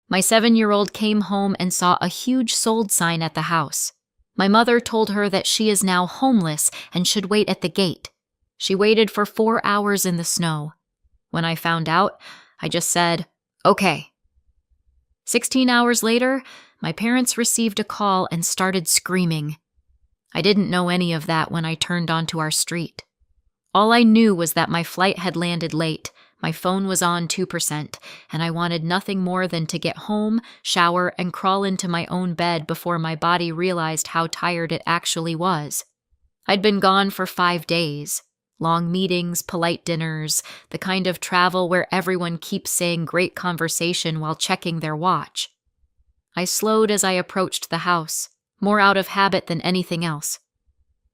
My 7-year-old came home and saw a huge sold sign at the house. My mother told her that she is now homeless and should wait at the gate. She waited for 4 hours in the snow. When I found out, I just said, "Okay." 16 hours later, my parents received a call and started screaming. I didn't know any of that when I turned onto our street. All I knew was that my flight had landed late, my phone was on 2%, and I wanted nothing more than to get home, shower, and crawl into my own bed before my body realized how tired it actually was. I'd been gone for 5 days. Long meetings, polite dinners, the kind of travel where everyone keeps saying great conversation while checking their watch. I slowed as I approached the house, more out of habit than anything else.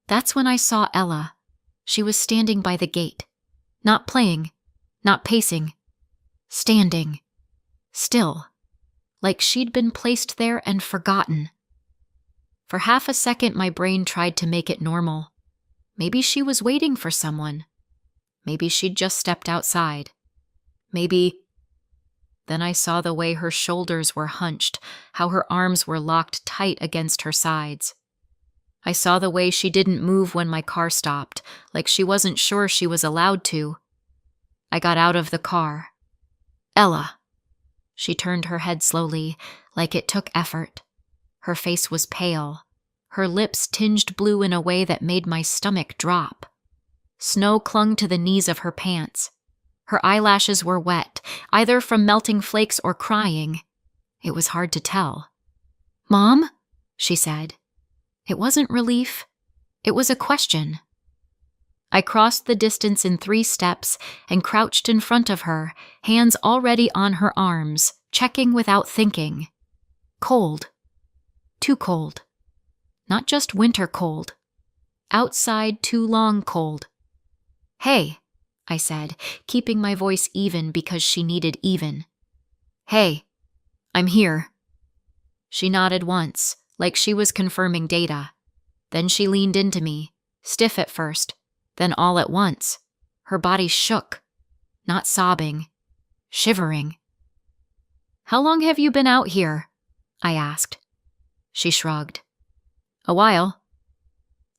That's when I saw Ella. She was standing by the gate. Not playing, not pacing. Standing. Still. Like she'd been placed there and forgotten. For half a second, my brain tried to make it normal. Maybe she was waiting for someone. Maybe she'd just stepped outside. Maybe... Then I saw the way her shoulders were hunched, how her arms were locked tight against her sides. I saw the way she didn't move when my car stopped, like she wasn't sure she was allowed to. I got out of the car. "Ella." She turned her head slowly, like it took effort. Her face was pale. Her lips tinged blue in a way that made my stomach drop. Snow clung to the knees of her pants. Her eyelashes were wet, either from melting flakes or crying. It was hard to tell. "Mom?" she said. It wasn't relief. It was a question. I crossed the distance in 3 steps and crouched in front of her, hands already on her arms, checking without thinking. Cold. Too cold. Not just winter cold. Outside too long cold. "Hey," I said, keeping my voice even because she needed even. "Hey, I'm here." She nodded once, like she was confirming data. Then she leaned into me, stiff at first, then all at once. Her body shook, not sobbing, shivering. "How long have you been out here?" I asked. She shrugged. "A while."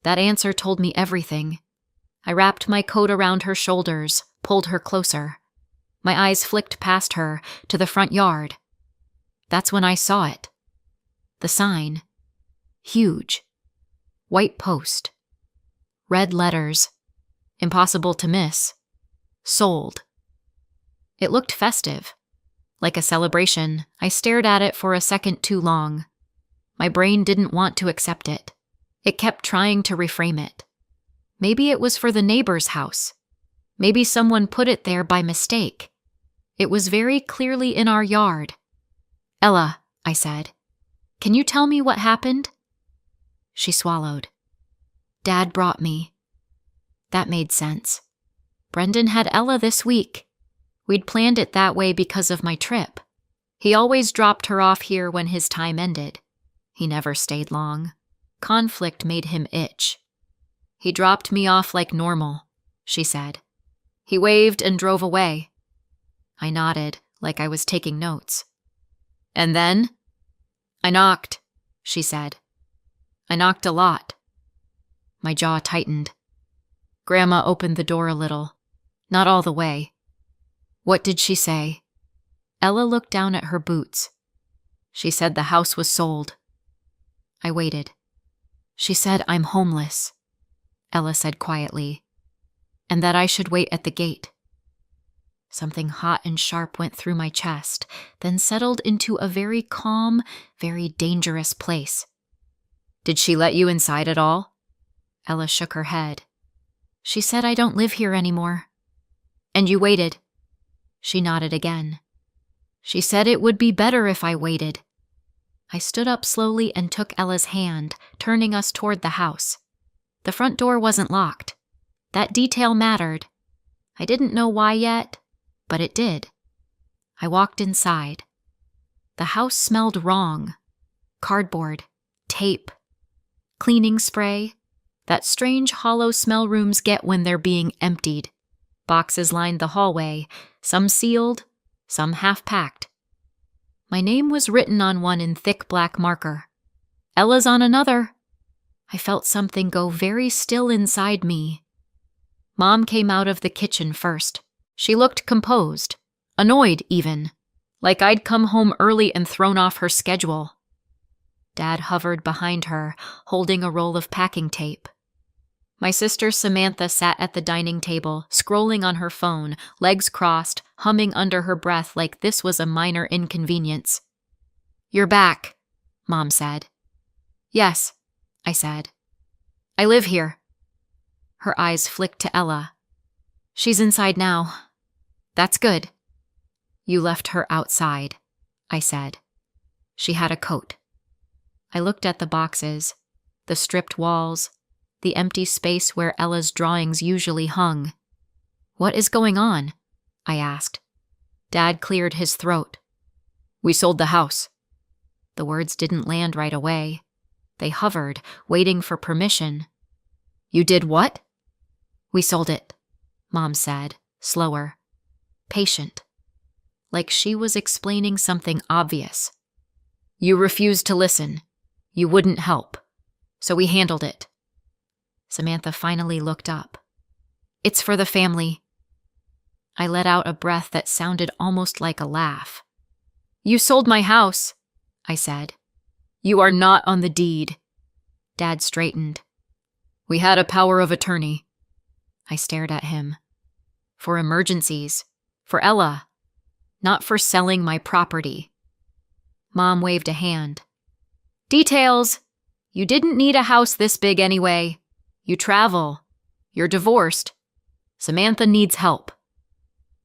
That answer told me everything. I wrapped my coat around her shoulders, pulled her closer. My eyes flicked past her, to the front yard. That's when I saw it. The sign. Huge. White post. Red letters. Impossible to miss. Sold. It looked festive. Like a celebration, I stared at it for a second too long. My brain didn't want to accept it. It kept trying to reframe it. Maybe it was for the neighbor's house. Maybe someone put it there by mistake. It was very clearly in our yard. "Ella," I said, "can you tell me what happened?" She swallowed. "Dad brought me." That made sense. Brendan had Ella this week. We'd planned it that way because of my trip. He always dropped her off here when his time ended. He never stayed long. Conflict made him itch. "He dropped me off like normal," she said. "He waved and drove away." I nodded, like I was taking notes. "And then?" "I knocked," she said. "I knocked a lot." My jaw tightened. Grandma opened the door a little. Not all the way. "What did she say?" Ella looked down at her boots. "She said the house was sold." I waited. "She said I'm homeless," Ella said quietly, "and that I should wait at the gate." Something hot and sharp went through my chest, then settled into a very calm, very dangerous place. "Did she let you inside at all?" Ella shook her head. "She said I don't live here anymore." "And you waited?" She nodded again. "She said it would be better if I waited." I stood up slowly and took Ella's hand, turning us toward the house. The front door wasn't locked. That detail mattered. I didn't know why yet, but it did. I walked inside. The house smelled wrong. Cardboard, tape, cleaning spray, that strange hollow smell rooms get when they're being emptied. Boxes lined the hallway, some sealed, some half-packed. My name was written on one in thick black marker. Ella's on another. I felt something go very still inside me. Mom came out of the kitchen first. She looked composed, annoyed even, like I'd come home early and thrown off her schedule. Dad hovered behind her, holding a roll of packing tape. My sister Samantha sat at the dining table, scrolling on her phone, legs crossed, humming under her breath like this was a minor inconvenience. "You're back," Mom said. "Yes," I said. "I live here." Her eyes flicked to Ella. "She's inside now." "That's good." "You left her outside," I said. She had a coat. I looked at the boxes, the stripped walls, the empty space where Ella's drawings usually hung. "What is going on?" I asked. Dad cleared his throat. "We sold the house." The words didn't land right away. They hovered, waiting for permission. "You did what?" "We sold it," Mom said, slower, patient, like she was explaining something obvious. "You refused to listen. You wouldn't help. So we handled it." Samantha finally looked up. "It's for the family." I let out a breath that sounded almost like a laugh. "You sold my house," I said. "You are not on the deed." Dad straightened. "We had a power of attorney." I stared at him. "For emergencies. For Ella. Not for selling my property." Mom waved a hand. "Details. You didn't need a house this big anyway. You travel. You're divorced. Samantha needs help."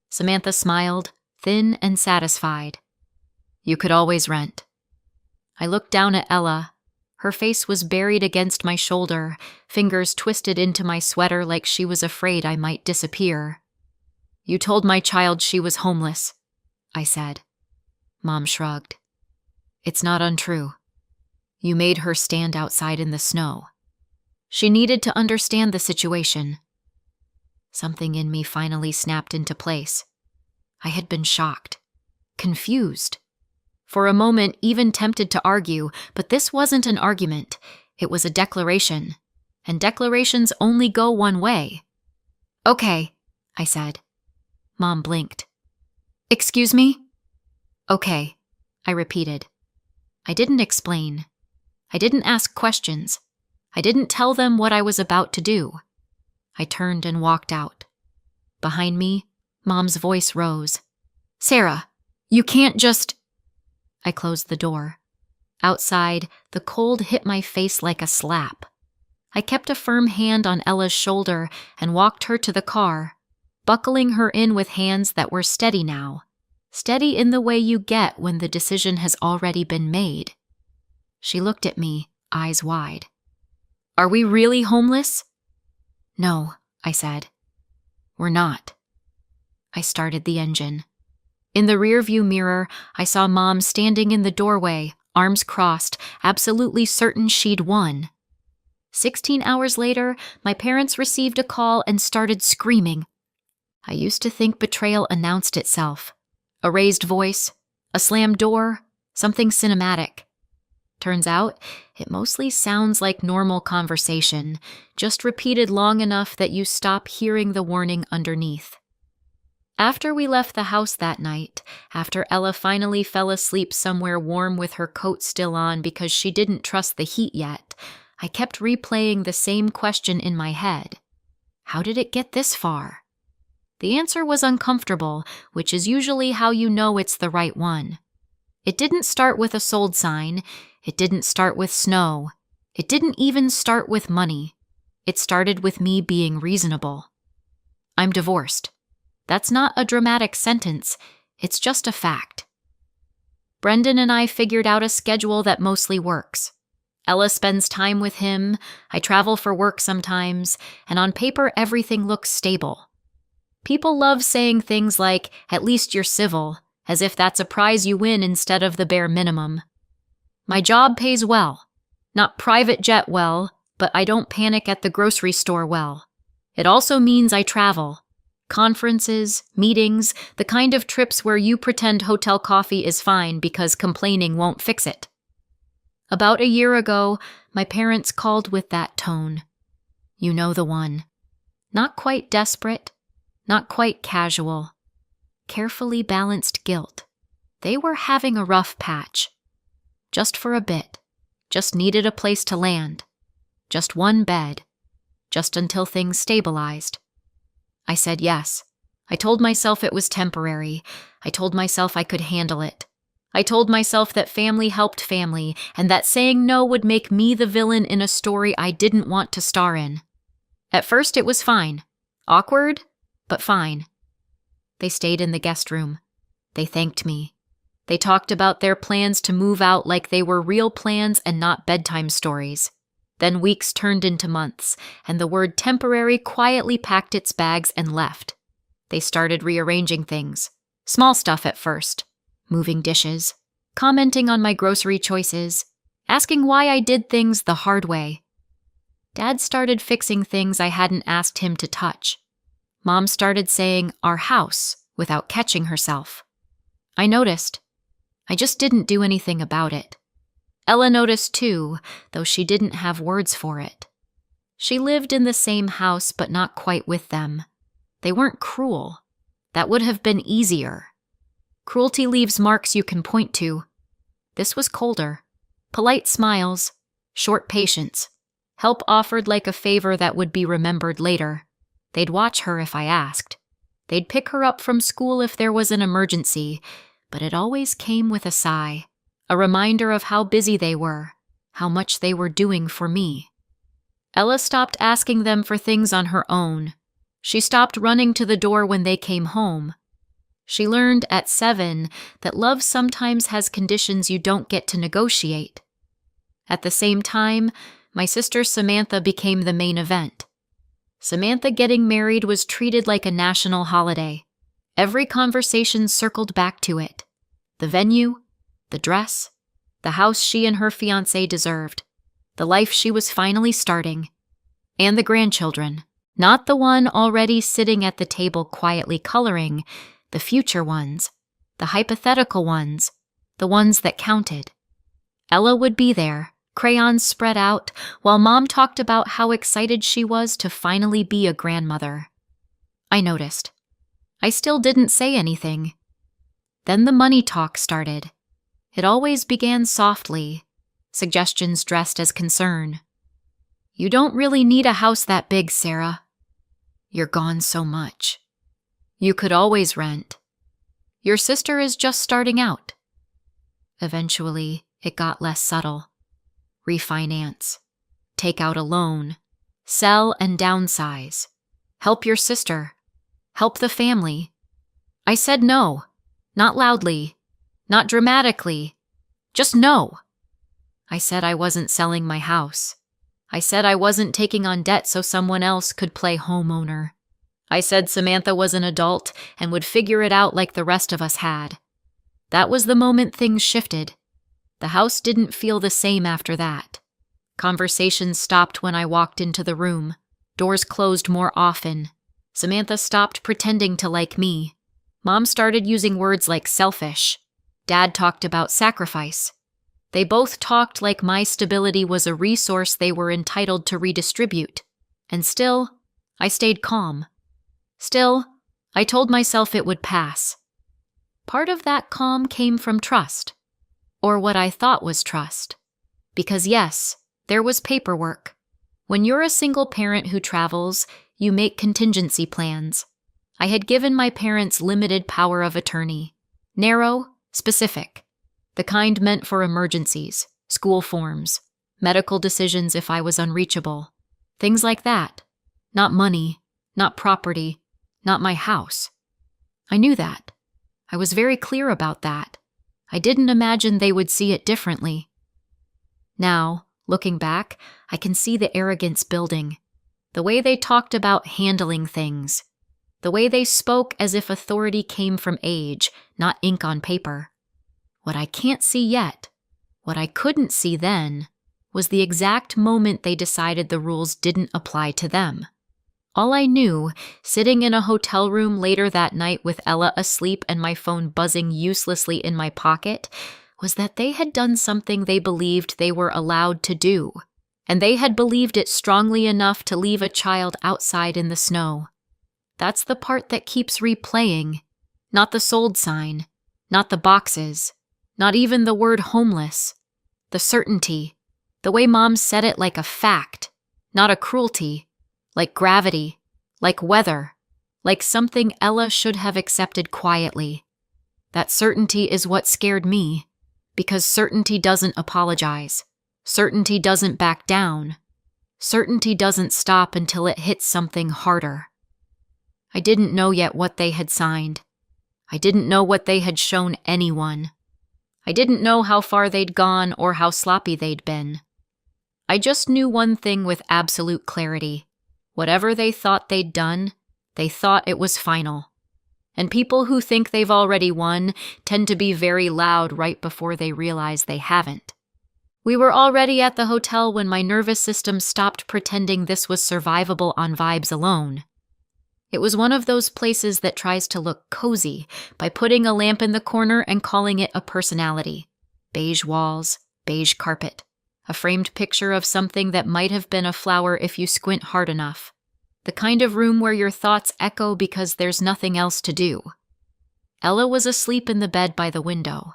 Samantha smiled, thin and satisfied. "You could always rent." I looked down at Ella. Her face was buried against my shoulder, fingers twisted into my sweater like she was afraid I might disappear. "You told my child she was homeless," I said. Mom shrugged. "It's not untrue. You made her stand outside in the snow. She needed to understand the situation." Something in me finally snapped into place. I had been shocked, confused. For a moment, even tempted to argue, but this wasn't an argument. It was a declaration, and declarations only go one way. "Okay," I said. Mom blinked. "Excuse me?" "Okay," I repeated. I didn't explain. I didn't ask questions. I didn't tell them what I was about to do. I turned and walked out. Behind me, Mom's voice rose. "Sarah, you can't just—" I closed the door. Outside, the cold hit my face like a slap. I kept a firm hand on Ella's shoulder and walked her to the car, buckling her in with hands that were steady now. Steady in the way you get when the decision has already been made. She looked at me, eyes wide. "Are we really homeless?" "No," I said. "We're not." I started the engine. In the rearview mirror, I saw Mom standing in the doorway, arms crossed, absolutely certain she'd won. 16 hours later, my parents received a call and started screaming. I used to think betrayal announced itself. A raised voice, a slammed door, something cinematic. Turns out, it mostly sounds like normal conversation, just repeated long enough that you stop hearing the warning underneath. After we left the house that night, after Ella finally fell asleep somewhere warm with her coat still on because she didn't trust the heat yet, I kept replaying the same question in my head. How did it get this far? The answer was uncomfortable, which is usually how you know it's the right one. It didn't start with a sold sign. It didn't start with snow. It didn't even start with money. It started with me being reasonable. I'm divorced. That's not a dramatic sentence. It's just a fact. Brendan and I figured out a schedule that mostly works. Ella spends time with him, I travel for work sometimes, and on paper everything looks stable. People love saying things like, "At least you're civil," as if that's a prize you win instead of the bare minimum. My job pays well. Not private jet well, but I don't panic at the grocery store well. It also means I travel. Conferences, meetings, the kind of trips where you pretend hotel coffee is fine because complaining won't fix it. About a year ago, my parents called with that tone. You know the one. Not quite desperate, not quite casual. Carefully balanced guilt. They were having a rough patch. Just for a bit. Just needed a place to land. Just one bed. Just until things stabilized. I said yes. I told myself it was temporary. I told myself I could handle it. I told myself that family helped family, and that saying no would make me the villain in a story I didn't want to star in. At first it was fine. Awkward, but fine. They stayed in the guest room. They thanked me. They talked about their plans to move out like they were real plans and not bedtime stories. Then weeks turned into months, and the word temporary quietly packed its bags and left. They started rearranging things. Small stuff at first. Moving dishes. Commenting on my grocery choices. Asking why I did things the hard way. Dad started fixing things I hadn't asked him to touch. Mom started saying, "our house," without catching herself. I noticed. I just didn't do anything about it. Ella noticed too, though she didn't have words for it. She lived in the same house, but not quite with them. They weren't cruel. That would have been easier. Cruelty leaves marks you can point to. This was colder. Polite smiles. Short patience. Help offered like a favor that would be remembered later. They'd watch her if I asked. They'd pick her up from school if there was an emergency, but it always came with a sigh, a reminder of how busy they were, how much they were doing for me. Ella stopped asking them for things on her own. She stopped running to the door when they came home. She learned at 7 that love sometimes has conditions you don't get to negotiate. At the same time, my sister Samantha became the main event. Samantha getting married was treated like a national holiday. Every conversation circled back to it. The venue, the dress, the house she and her fiancé deserved, the life she was finally starting, and the grandchildren, not the one already sitting at the table quietly coloring, the future ones, the hypothetical ones, the ones that counted. Ella would be there, crayons spread out, while Mom talked about how excited she was to finally be a grandmother. I noticed. I still didn't say anything. Then the money talk started. It always began softly, suggestions dressed as concern. You don't really need a house that big, Sarah. You're gone so much. You could always rent. Your sister is just starting out. Eventually, it got less subtle. Refinance. Take out a loan. Sell and downsize. Help your sister. Help the family. I said no. Not loudly. Not dramatically. Just no. I said I wasn't selling my house. I said I wasn't taking on debt so someone else could play homeowner. I said Samantha was an adult and would figure it out like the rest of us had. That was the moment things shifted. The house didn't feel the same after that. Conversations stopped when I walked into the room. Doors closed more often. Samantha stopped pretending to like me. Mom started using words like selfish. Dad talked about sacrifice. They both talked like my stability was a resource they were entitled to redistribute. And still, I stayed calm. Still, I told myself it would pass. Part of that calm came from trust. Or what I thought was trust. Because yes, there was paperwork. When you're a single parent who travels, you make contingency plans. I had given my parents limited power of attorney. Narrow, specific. The kind meant for emergencies, school forms, medical decisions if I was unreachable. Things like that. Not money, not property, not my house. I knew that. I was very clear about that. I didn't imagine they would see it differently. Now, looking back, I can see the arrogance building. The way they talked about handling things. The way they spoke as if authority came from age, not ink on paper. What I can't see yet, what I couldn't see then, was the exact moment they decided the rules didn't apply to them. All I knew, sitting in a hotel room later that night with Ella asleep and my phone buzzing uselessly in my pocket, was that they had done something they believed they were allowed to do, and they had believed it strongly enough to leave a child outside in the snow. That's the part that keeps replaying, not the sold sign, not the boxes, not even the word homeless. The certainty, the way Mom said it like a fact, not a cruelty, like gravity, like weather, like something Ella should have accepted quietly. That certainty is what scared me, because certainty doesn't apologize. Certainty doesn't back down. Certainty doesn't stop until it hits something harder. I didn't know yet what they had signed. I didn't know what they had shown anyone. I didn't know how far they'd gone or how sloppy they'd been. I just knew one thing with absolute clarity. Whatever they thought they'd done, they thought it was final. And people who think they've already won tend to be very loud right before they realize they haven't. We were already at the hotel when my nervous system stopped pretending this was survivable on vibes alone. It was one of those places that tries to look cozy by putting a lamp in the corner and calling it a personality. Beige walls, beige carpet, a framed picture of something that might have been a flower if you squint hard enough. The kind of room where your thoughts echo because there's nothing else to do. Ella was asleep in the bed by the window.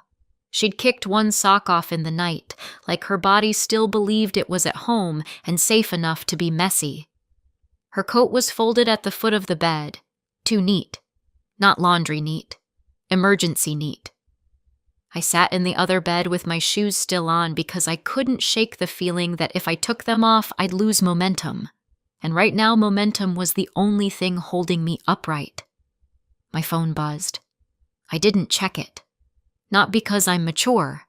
She'd kicked one sock off in the night, like her body still believed it was at home and safe enough to be messy. Her coat was folded at the foot of the bed, too neat. Not laundry neat, emergency neat. I sat in the other bed with my shoes still on because I couldn't shake the feeling that if I took them off, I'd lose momentum. And right now, momentum was the only thing holding me upright. My phone buzzed. I didn't check it. Not because I'm mature,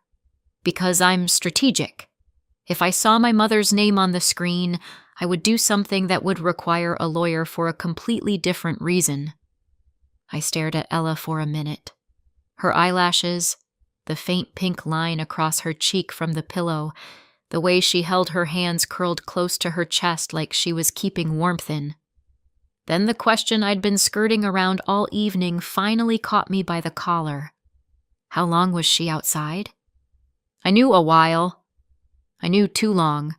because I'm strategic. If I saw my mother's name on the screen, I would do something that would require a lawyer for a completely different reason. I stared at Ella for a minute. Her eyelashes, the faint pink line across her cheek from the pillow, the way she held her hands curled close to her chest like she was keeping warmth in. Then the question I'd been skirting around all evening finally caught me by the collar. How long was she outside? I knew a while. I knew too long.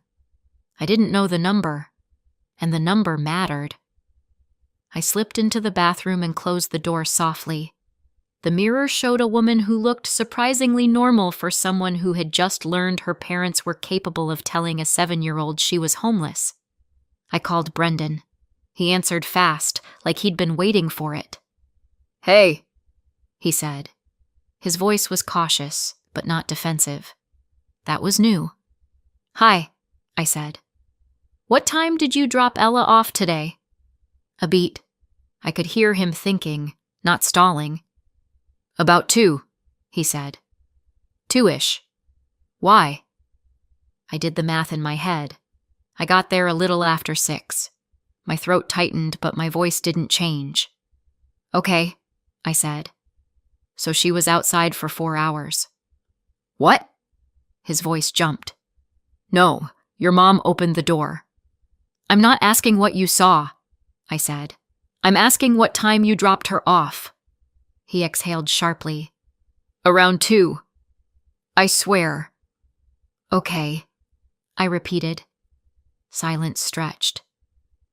I didn't know the number, and the number mattered. I slipped into the bathroom and closed the door softly. The mirror showed a woman who looked surprisingly normal for someone who had just learned her parents were capable of telling a 7-year-old she was homeless. I called Brendan. He answered fast, like he'd been waiting for it. "Hey," he said. His voice was cautious, but not defensive. That was new. "Hi," I said. "What time did you drop Ella off today?" A beat. I could hear him thinking, not stalling. "About 2, he said. 2-ish. Why?" I did the math in my head. I got there a little after 6. My throat tightened, but my voice didn't change. "Okay," I said. "So she was outside for 4 hours. "What?" His voice jumped. "No, your mom opened the door." "I'm not asking what you saw," I said. "I'm asking what time you dropped her off." He exhaled sharply. "Around 2. I swear." "Okay," I repeated. Silence stretched.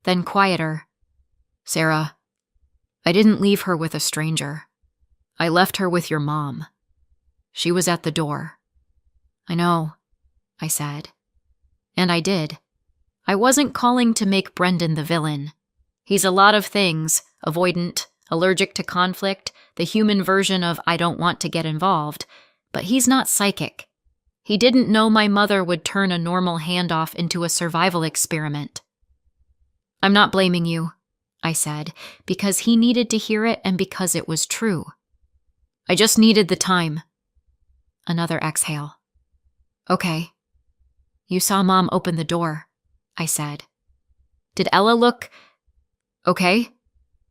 Then quieter. "Sarah, I didn't leave her with a stranger. I left her with your mom. She was at the door." "I know," I said. And I did. I wasn't calling to make Brendan the villain. He's a lot of things, avoidant, allergic to conflict, the human version of I don't want to get involved, but he's not psychic. He didn't know my mother would turn a normal handoff into a survival experiment. "I'm not blaming you," I said, because he needed to hear it and because it was true. "I just needed the time." Another exhale. "Okay." "You saw Mom open the door," I said. "Did Ella look okay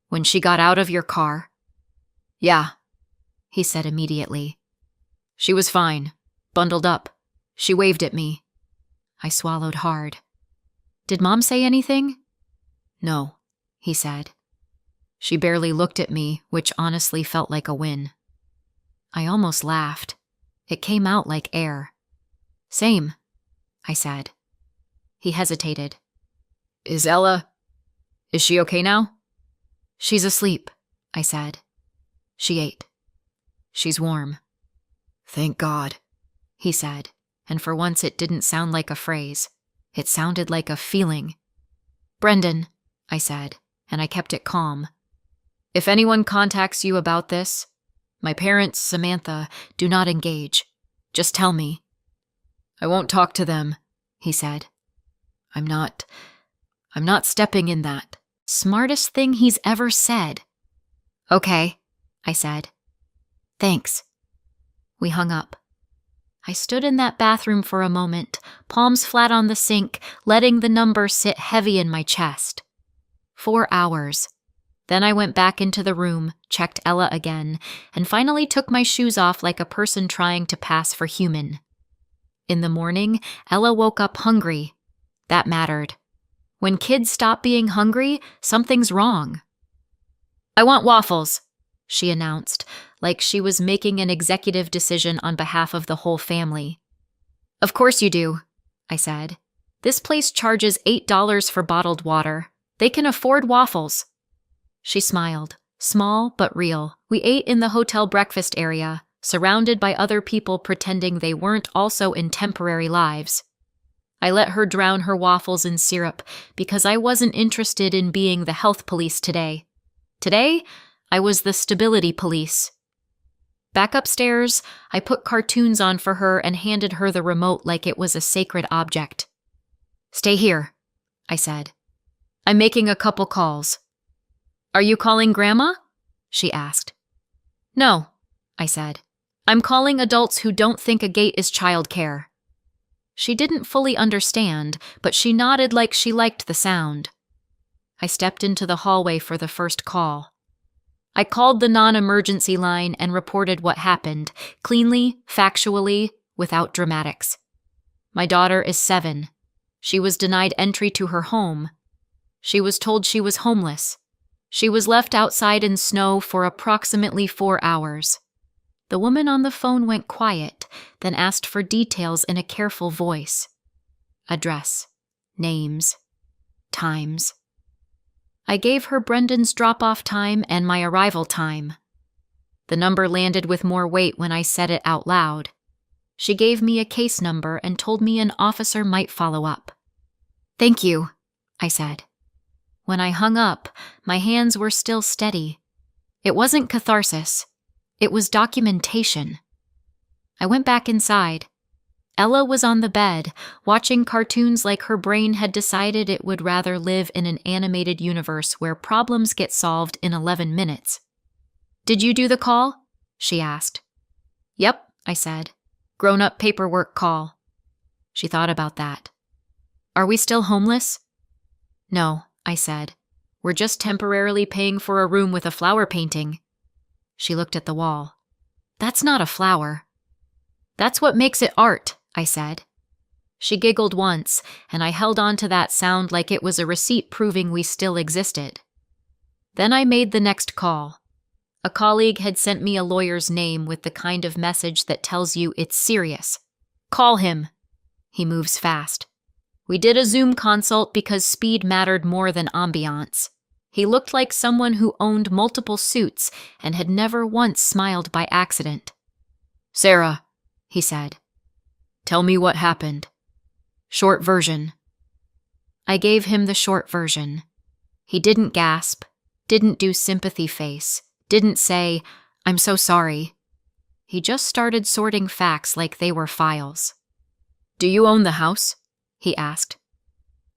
when she got out of your car?" "Yeah," he said immediately. "She was fine, bundled up. She waved at me." I swallowed hard. "Did Mom say anything?" "No," he said. She barely looked at me, which honestly felt like a win. I almost laughed. It came out like air. Same, I said. He hesitated. Is she okay now? She's asleep, I said. She ate. She's warm. Thank God, he said, and for once it didn't sound like a phrase. It sounded like a feeling. Brendan, I said, and I kept it calm. If anyone contacts you about this, my parents, Samantha, do not engage. Just tell me. I won't talk to them, he said. I'm not stepping in that. Smartest thing he's ever said. Okay, I said. Thanks. We hung up. I stood in that bathroom for a moment, palms flat on the sink, letting the number sit heavy in my chest. 4 hours. Then I went back into the room, checked Ella again, and finally took my shoes off like a person trying to pass for human. In the morning, Ella woke up hungry. That mattered. When kids stop being hungry, something's wrong. I want waffles, she announced, like she was making an executive decision on behalf of the whole family. Of course you do, I said. This place charges $8 for bottled water. They can afford waffles. She smiled, small but real. We ate in the hotel breakfast area, surrounded by other people pretending they weren't also in temporary lives. I let her drown her waffles in syrup because I wasn't interested in being the health police today. Today, I was the stability police. Back upstairs, I put cartoons on for her and handed her the remote like it was a sacred object. Stay here, I said. I'm making a couple calls. Are you calling Grandma? She asked. No, I said. I'm calling adults who don't think a gate is childcare. She didn't fully understand, but she nodded like she liked the sound. I stepped into the hallway for the first call. I called the non-emergency line and reported what happened, cleanly, factually, without dramatics. My daughter is 7. She was denied entry to her home. She was told she was homeless. She was left outside in snow for approximately 4 hours. The woman on the phone went quiet, then asked for details in a careful voice. Address, names, times. I gave her Brendan's drop-off time and my arrival time. The number landed with more weight when I said it out loud. She gave me a case number and told me an officer might follow up. Thank you, I said. When I hung up, my hands were still steady. It wasn't catharsis. It was documentation. I went back inside. Ella was on the bed, watching cartoons like her brain had decided it would rather live in an animated universe where problems get solved in 11 minutes. Did you do the call? She asked. Yep, I said. Grown-up paperwork call. She thought about that. Are we still homeless? No, I said. We're just temporarily paying for a room with a flower painting. She looked at the wall. That's not a flower. That's what makes it art, I said. She giggled once, and I held on to that sound like it was a receipt proving we still existed. Then I made the next call. A colleague had sent me a lawyer's name with the kind of message that tells you it's serious. Call him. He moves fast. We did a Zoom consult because speed mattered more than ambiance. He looked like someone who owned multiple suits and had never once smiled by accident. Sarah, he said. Tell me what happened. Short version. I gave him the short version. He didn't gasp, didn't do sympathy face, didn't say, I'm so sorry. He just started sorting facts like they were files. Do you own the house? He asked.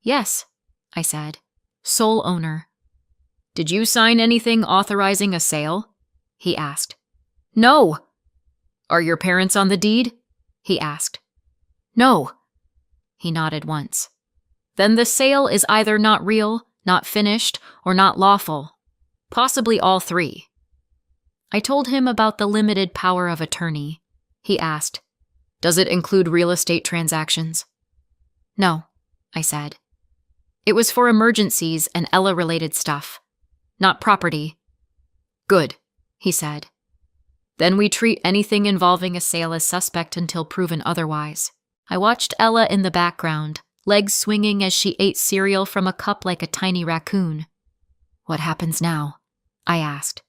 Yes, I said. Sole owner. Did you sign anything authorizing a sale? He asked. No. Are your parents on the deed? He asked. No. He nodded once. Then the sale is either not real, not finished, or not lawful. Possibly all three. I told him about the limited power of attorney. He asked, Does it include real estate transactions? No, I said. It was for emergencies and Ella-related stuff, not property. Good, he said. Then we treat anything involving a sale as suspect until proven otherwise. I watched Ella in the background, legs swinging as she ate cereal from a cup like a tiny raccoon. What happens now? I asked.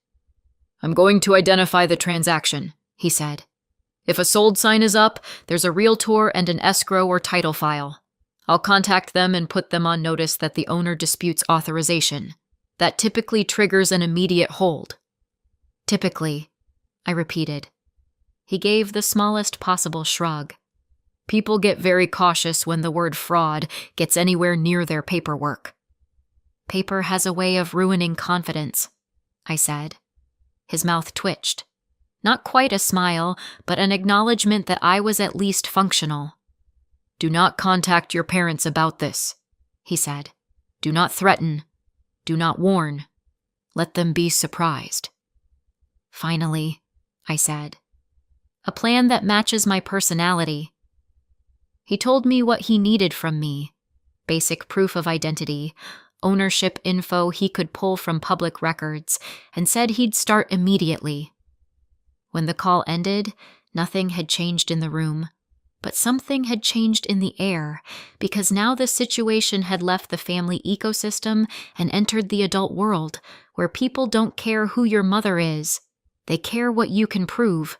I'm going to identify the transaction, he said. If a sold sign is up, there's a realtor and an escrow or title file. I'll contact them and put them on notice that the owner disputes authorization. That typically triggers an immediate hold. Typically, I repeated. He gave the smallest possible shrug. People get very cautious when the word fraud gets anywhere near their paperwork. Paper has a way of ruining confidence, I said. His mouth twitched. Not quite a smile, but an acknowledgement that I was at least functional. Do not contact your parents about this, he said. Do not threaten. Do not warn. Let them be surprised. Finally, I said. A plan that matches my personality. He told me what he needed from me. Basic proof of identity, ownership info he could pull from public records, and said he'd start immediately. When the call ended, nothing had changed in the room, but something had changed in the air, because now the situation had left the family ecosystem and entered the adult world, where people don't care who your mother is. They care what you can prove.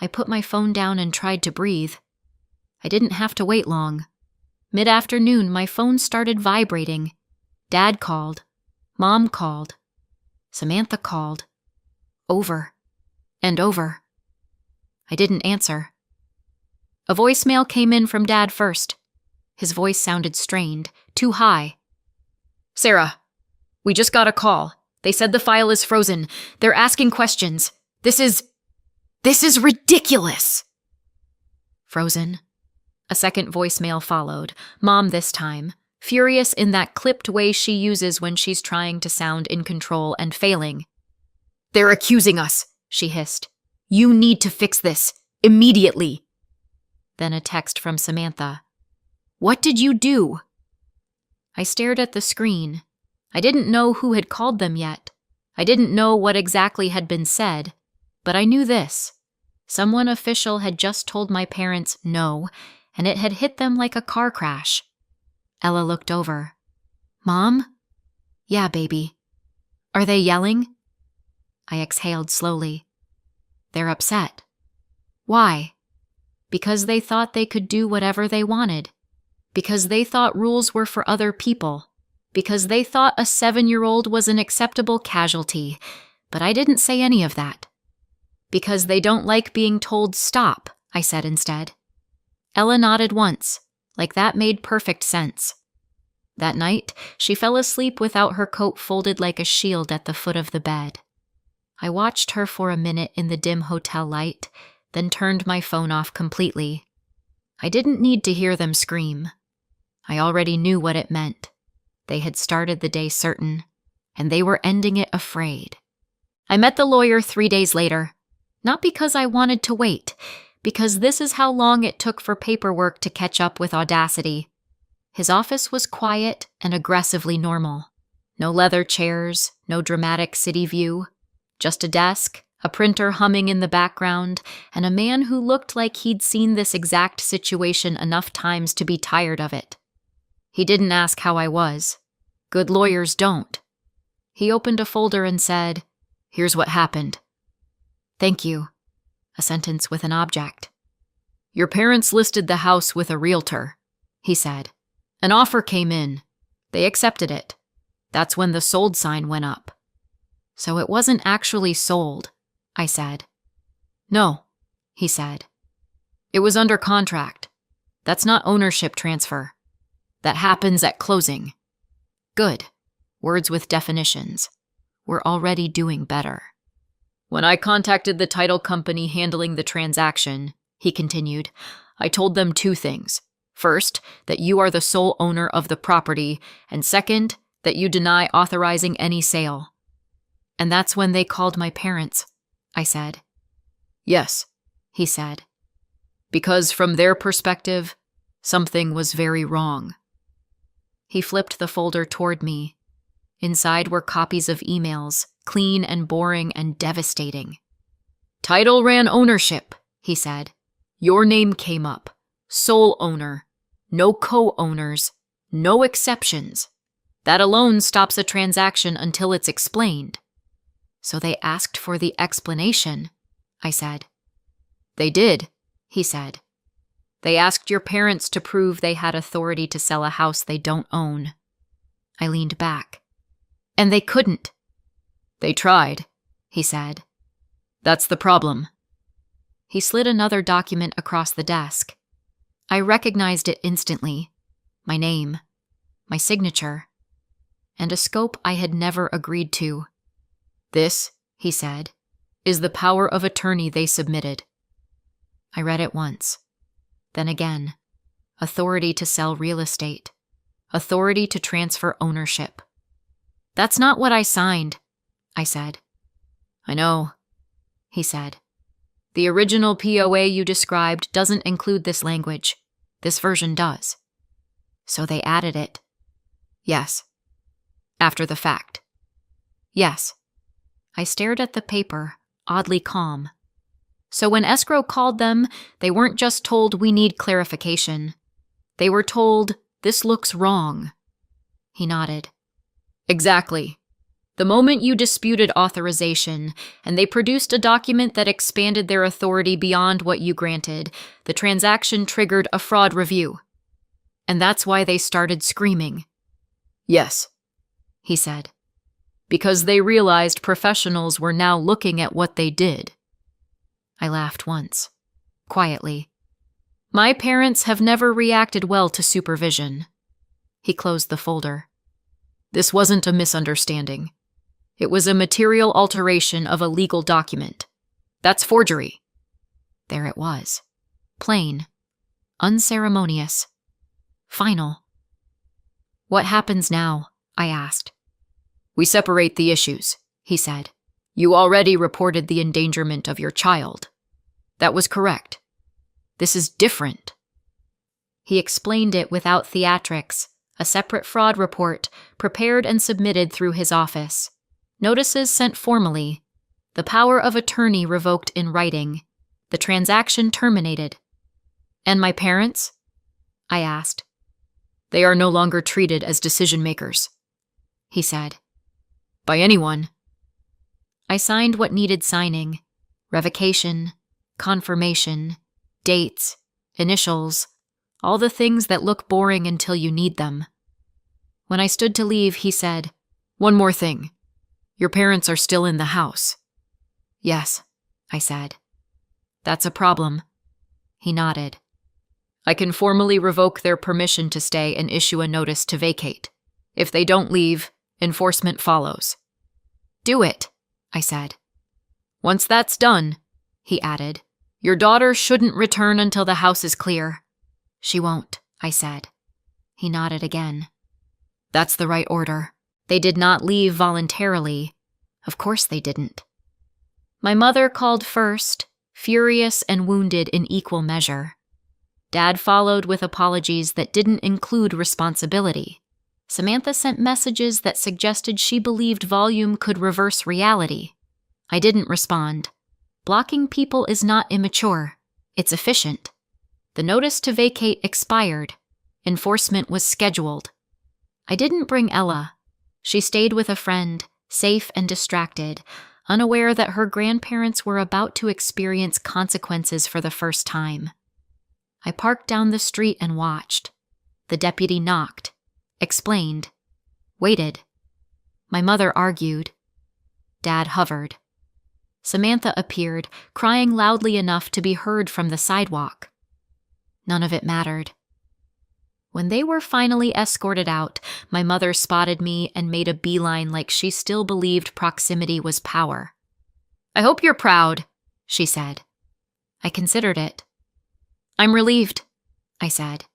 I put my phone down and tried to breathe. I didn't have to wait long. Mid-afternoon, my phone started vibrating. Dad called. Mom called. Samantha called. Over and over. I didn't answer. A voicemail came in from Dad first. His voice sounded strained, too high. Sarah, we just got a call. They said the file is frozen. They're asking questions. This is ridiculous. Frozen. A second voicemail followed, Mom this time, furious in that clipped way she uses when she's trying to sound in control and failing. They're accusing us, she hissed. You need to fix this, immediately. Then a text from Samantha. What did you do? I stared at the screen. I didn't know who had called them yet. I didn't know what exactly had been said, but I knew this. Someone official had just told my parents no, and it had hit them like a car crash. Ella looked over. Mom? Yeah, baby. Are they yelling? I exhaled slowly. They're upset. Why? Because they thought they could do whatever they wanted. Because they thought rules were for other people. Because they thought a 7-year-old was an acceptable casualty. But I didn't say any of that. Because they don't like being told stop, I said instead. Ella nodded once, like that made perfect sense. That night, she fell asleep without her coat folded like a shield at the foot of the bed. I watched her for a minute in the dim hotel light, then turned my phone off completely. I didn't need to hear them scream. I already knew what it meant. They had started the day certain, and they were ending it afraid. I met the lawyer 3 days later, not because I wanted to wait, because this is how long it took for paperwork to catch up with Audacity. His office was quiet and aggressively normal. No leather chairs, no dramatic city view, just a desk, a printer humming in the background, and a man who looked like he'd seen this exact situation enough times to be tired of it. He didn't ask how I was. Good lawyers don't. He opened a folder and said, "Here's what happened." "Thank you." A sentence with an object. "Your parents listed the house with a realtor," he said. "An offer came in. They accepted it. That's when the sold sign went up." "So it wasn't actually sold," I said. "No," he said. "It was under contract. That's not ownership transfer. That happens at closing." Good. Words with definitions. We're already doing better. "When I contacted the title company handling the transaction," he continued, "I told them 2 things. First, that you are the sole owner of the property, and second, that you deny authorizing any sale." "And that's when they called my parents," I said. "Yes," he said. "Because from their perspective, something was very wrong." He flipped the folder toward me. Inside were copies of emails, clean and boring and devastating. Title ran ownership, he said. Your name came up. Sole owner. No co-owners. No exceptions. That alone stops a transaction until it's explained. So they asked for the explanation, I said. They did, he said. They asked your parents to prove they had authority to sell a house they don't own. I leaned back. And they couldn't. They tried, he said. That's the problem. He slid another document across the desk. I recognized it instantly. My name, my signature, and a scope I had never agreed to. This, he said, is the power of attorney they submitted. I read it once, then again. Authority to sell real estate. Authority to transfer ownership. That's not what I signed, I said. I know, he said. The original POA you described doesn't include this language. This version does. So they added it. Yes. After the fact. Yes. I stared at the paper, oddly calm. So when escrow called them, they weren't just told we need clarification. They were told, this looks wrong. He nodded. Exactly. The moment you disputed authorization, and they produced a document that expanded their authority beyond what you granted, the transaction triggered a fraud review. And that's why they started screaming. Yes, he said. Because they realized professionals were now looking at what they did. I laughed once, quietly. My parents have never reacted well to supervision. He closed the folder. This wasn't a misunderstanding. It was a material alteration of a legal document. That's forgery. There it was. Plain. Unceremonious. Final. What happens now? I asked. We separate the issues, he said. You already reported the endangerment of your child. That was correct. This is different. He explained it without theatrics, a separate fraud report prepared and submitted through his office. Notices sent formally. The power of attorney revoked in writing. The transaction terminated. And my parents? I asked. They are no longer treated as decision makers, he said. By anyone. I signed what needed signing. Revocation, confirmation, dates, initials, all the things that look boring until you need them. When I stood to leave, he said, One more thing. Your parents are still in the house. Yes, I said. That's a problem. He nodded. I can formally revoke their permission to stay and issue a notice to vacate. If they don't leave, enforcement follows. Do it, I said. Once that's done, he added, your daughter shouldn't return until the house is clear. She won't, I said. He nodded again. That's the right order. They did not leave voluntarily. Of course they didn't. My mother called first, furious and wounded in equal measure. Dad followed with apologies that didn't include responsibility. Samantha sent messages that suggested she believed volume could reverse reality. I didn't respond. Blocking people is not immature. It's efficient. The notice to vacate expired. Enforcement was scheduled. I didn't bring Ella. She stayed with a friend, safe and distracted, unaware that her grandparents were about to experience consequences for the first time. I parked down the street and watched. The deputy knocked, explained, waited. My mother argued. Dad hovered. Samantha appeared, crying loudly enough to be heard from the sidewalk. None of it mattered. When they were finally escorted out, my mother spotted me and made a beeline like she still believed proximity was power. I hope you're proud, she said. I considered it. I'm relieved, I said.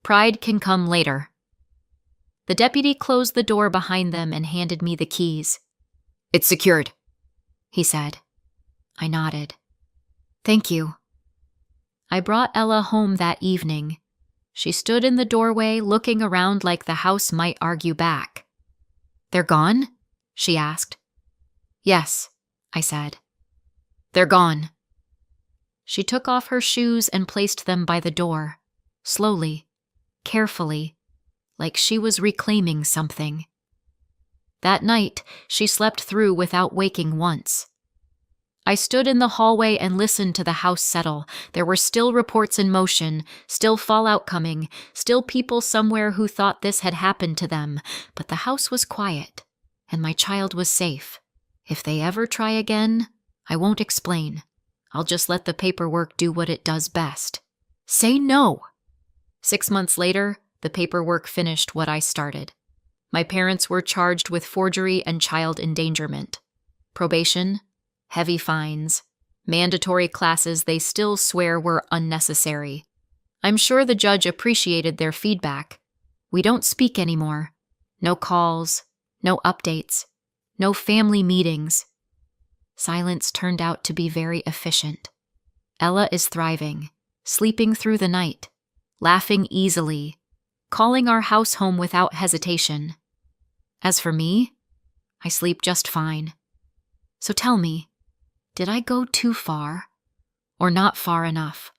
Pride can come later. The deputy closed the door behind them and handed me the keys. It's secured, he said. I nodded. Thank you. I brought Ella home that evening. She stood in the doorway, looking around like the house might argue back. "They're gone?" she asked. "Yes," I said. "They're gone." She took off her shoes and placed them by the door, slowly, carefully, like she was reclaiming something. That night, she slept through without waking once. I stood in the hallway and listened to the house settle. There were still reports in motion, still fallout coming, still people somewhere who thought this had happened to them, but the house was quiet, and my child was safe. If they ever try again, I won't explain. I'll just let the paperwork do what it does best. Say no! 6 months later, the paperwork finished what I started. My parents were charged with forgery and child endangerment. Probation, heavy fines, mandatory classes they still swear were unnecessary. I'm sure the judge appreciated their feedback. We don't speak anymore. No calls, no updates, no family meetings. Silence turned out to be very efficient. Ella is thriving, sleeping through the night, laughing easily, calling our house home without hesitation. As for me, I sleep just fine. So tell me, did I go too far or not far enough?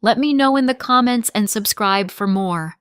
Let me know in the comments and subscribe for more.